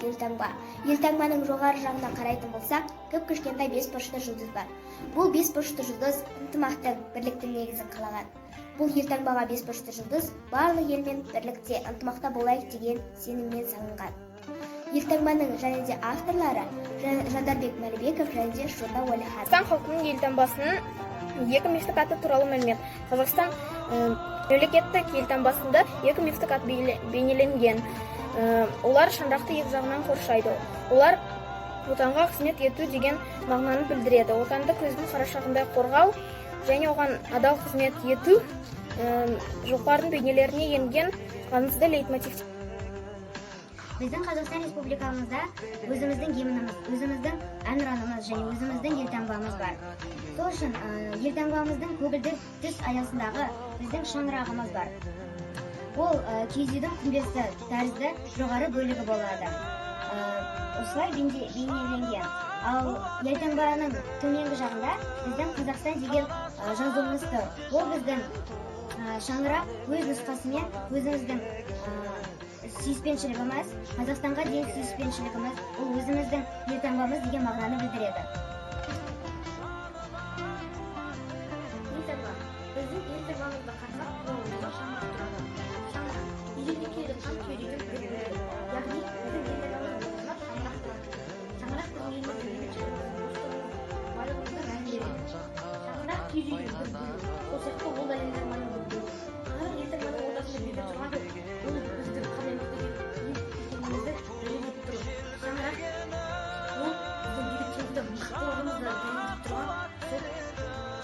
елтаңба. Елтаңбаның жоғары жағына қарайтын болсақ, кіп-кішкентай 5 бұрышты жұлдыз бар. Бұл 5 бұрышты жұлдыз ынтымақтың, бірліктің негізін қалаған. Бұл елтаңбаға 5 бұрышты жұлдыз барлық елмен бірлікте, ынтымақта болайық деген сеніммен салынған. Елтаңбаның және де авторлары Жандарбек Мәлібеков және де Шота Уәлихан. Қазақстан халқының елтаңбасының екі мифтік аты туралы мәлімет. Қазақстан мемлекеттік елтаңбасында екі мифтік ат бейнеленген. Олар шаңырақты екі жағынан қоршайды. Олар отанға қызмет ету деген мағынаны білдіреді. Отанды көздің қарашығындай қорғау және оған адал қызмет ету жоғарының бейнелеріне енген маңызды лейтмотив. Біздің Қазақстан Республикамызда өзіміздің гимніміз, өзіміздің әнұранымыз және өзіміздің елтаңбамыз бар. Сол үшін елтаңбамыздың көгілдір түс аясындағы біздің шаңырағымыз бар. Ол киіз үйдің күмбезі тәрізді жоғары бөлігі болады. Осылай бейнеленген. Ал елтаңбаның төменгі жағында біздің Қазақстан деген жазуымыз тұр. Ол біздің шаңырақ өз нұсқасымен өзіміздің сүйіспеншілігіміз, Қазақстанға деген сүйіспеншілігіміз, ол өзіміздің елтаңбамыз деген мағынаны білдіреді. Елтаңба. Біздің елтаңбамызда қарсақ қолымызда шаңырақ тұрады. Шаңырақ ежелден қан кеудедің бір бөлігі. Яғни біздің елтаңбамызда шаңырақ тұрады. Шаңырақ біздің еліміздің бейбітшілігіміздің, байлығымыздың мәнін береді. Шаңырақ кеудедің бір бөлігі. Сол сияқты ол да елтаңбаның бір бөлігі. Шаңырақ елтаңбаның ортасында бейбіт тұрады. Ол біздің қадамымызды екенімізді дәлелдеп тұр. Шаңырақ ол біздің бейбітшілікті, мықтылығымызды дәлелдеп тұрған сол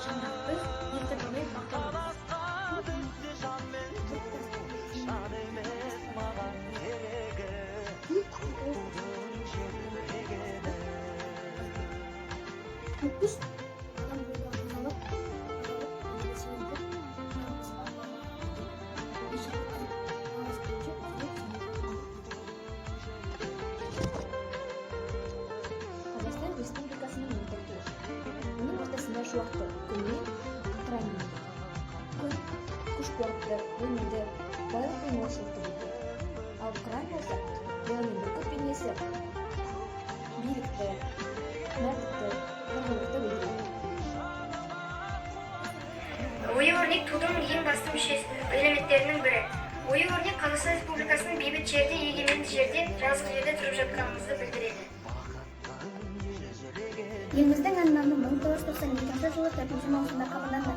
шаңырақ біз елтаңбамен мақтанамыз. Қазақстан Республикасының мемлекеті. Оның ортасында шуақты, күнмен атыраймын. Күн күш қуатты, өмірді, байлық пен молшылықты білдіреді. Ал қыран болса, яғни бүркіт бейнесі билікті, мәрттікті, қоғамдықты білдіреді. Ою-өрнек тудың ең басты элементтерінің бірі. Ою-өрнек Қазақстан Республикасының бейбіт жерде, егеменді жерде, жазық жерде тұрып жатқанымызды білдіреді. Еліміздің әнұраны 1992 жылы 4 маусымда қабылданды.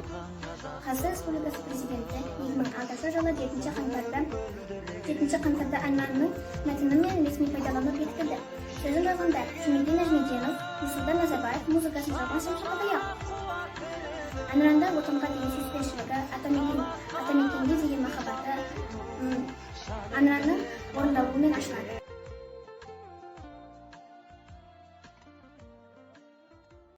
Қазақстан Республикасы президенті 2006 жылы 7 қаңтарда әнұранның мәтіні ресми пайдаланып бекітілді. Сөзін жазғанда Жұмекен Нәжмеденов, Нұрсұлтан Назарбаев, музыкасын жазған Шамшықұлы. Әнұранда отанға деген сүйіспеншілігі, атамекенге деген махаббаты әнұранның орындалуымен ашылады.